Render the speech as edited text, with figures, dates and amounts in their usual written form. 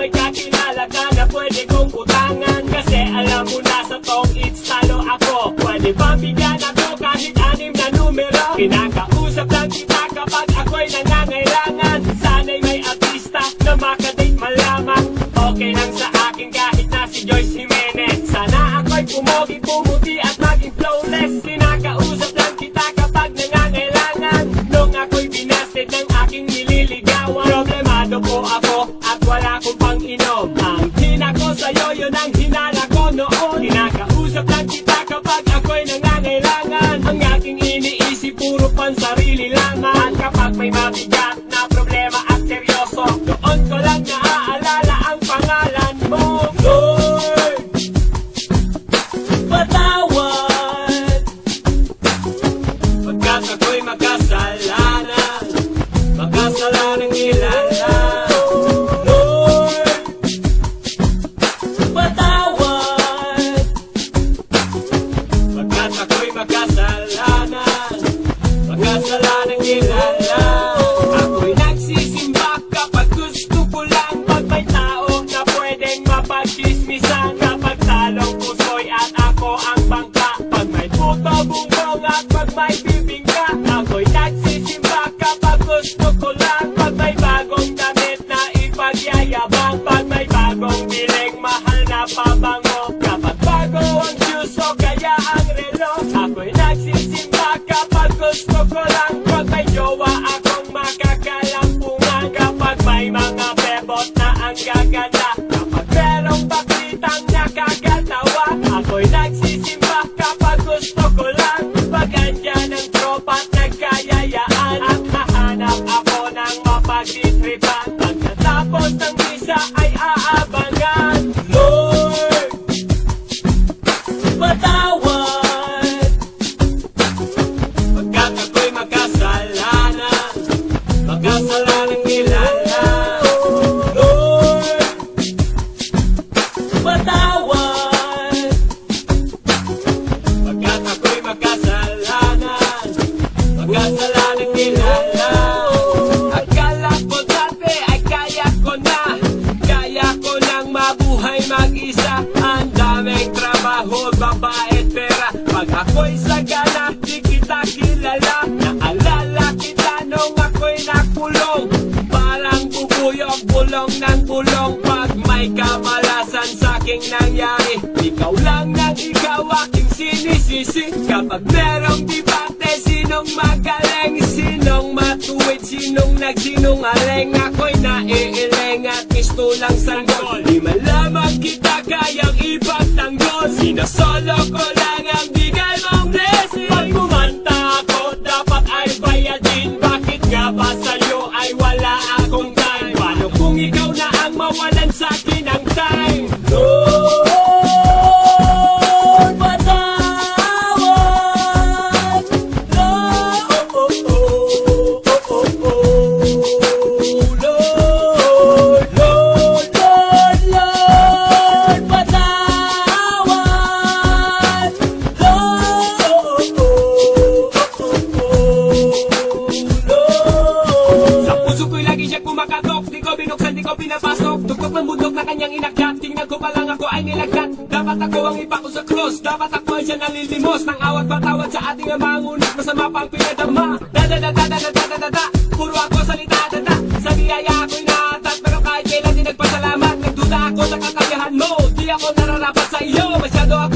may kakilala ka na pwede kong utangan. Kasi alam mo na sa tong it's talo ako. Pwede ba bigyan ako kahit 6 na numero? Kinakausap lang kita kapag ako'y nangangailangan. Sana'y may artista na makadate malamang. Okay lang sa akin kahit na si Joyce Jimenez. Sana ako'y pumogi, pumuti at maging flawless. Kinakausap lang kita kapag nangangailangan. Nung ako'y binasted ng aking nililigawan, problemado po ako at wala kong pang-inom. Ang hina ko sa'yo, yun ang hinala ko noon. Kinakausap lang kita kapag ako'y nangangailangan. Ang aking iniisip puro pansarili lamang. Kapag may mabigat na problema at seryoso, doon ko lang naaalala ang pangalan mo. Lord, patawad pagkat ako'y magkasalanan, magkasalanang ilala. Lord, patawad pagkat ako'y magkasalanan, magkasalanang ilala. Ako'y nagsisimba kapag gusto ko lang. Pag may tao na pwedeng mapagchismisan, kapag talong pusoy at ako ang bangka. Pag may puto bumbong at pag may bibingka, ako'y nagsisimba kapag gusto ko lang. Pag may bagong damit na ipagyayabang, pag may bagong biling mahal na pabango, kapag bago ang shoes o kaya ang relo, ako'y nagsisimba kapag gusto ko lang. Pag may jowa akong makakalampungan, kapag may mga bebot na ang gaganda, kapag merong bakitang nakakatawa, ako'y nagsisimba kapag gusto ko lang. Pag andyan ang tropa at nagkayayaan, at hahanap ako ng mapagtitripan, pagkatapos ng misa ay aabangan. Lord, patawad pagkat ako'y magkasalanan, magkasalanang ilala. Lord, patawad pagkat ako'y magkasalanan, magkasalanang ilala. Akala ko dati ay kaya ko nang mabuhay mag-isa. Ang daming trabaho, babae, pera. Pag ako'y sagana, di kita kilala. Naalala kita nung ako'y nakulong, parang bubuyog, bulong ng bulong. Pag may kamalasan sa'king nangyari, ikaw lang nang ikaw aking sinisisi. Kapag merong debate, sinong magaling, sinong matuwid, sinong nagsinungaling, ako'y naiiling at gusto lang sanggol. Di man lamang kita kayang ipagtanggol, sinasolo ko lang ang bigay mong blessing. Pag kumanta ako, dapat ay bayadin. Bakit nga ba sa'yo ay wala akong time? Paano kung ikaw na ang mawalan sa'kin ng time? Lord, patawad. Lord, Lord, Lord, Lord, patawad. Lord, sa puso ko'y lagi siya kumakatok, di ko binuksan, di ko pinapasok. Tugtog ng bundok na kanyang inakyat, tingnan ko pa lang ako ay nilagkat. Dapat ako ang ipako sa cross, dapat ako ay siya nalilimos ng awat patawad sa ating ama, ngunit masama pang pinadama. Da-da-da-da-da-da-da-da-da, puro ako salita, da-da. Sa biyaya ako'y naatat, pero kahit kailan din nagpasalamat. Nagduda ako sa kakayahan mo, di ako nararapat sa iyo. Masyado ako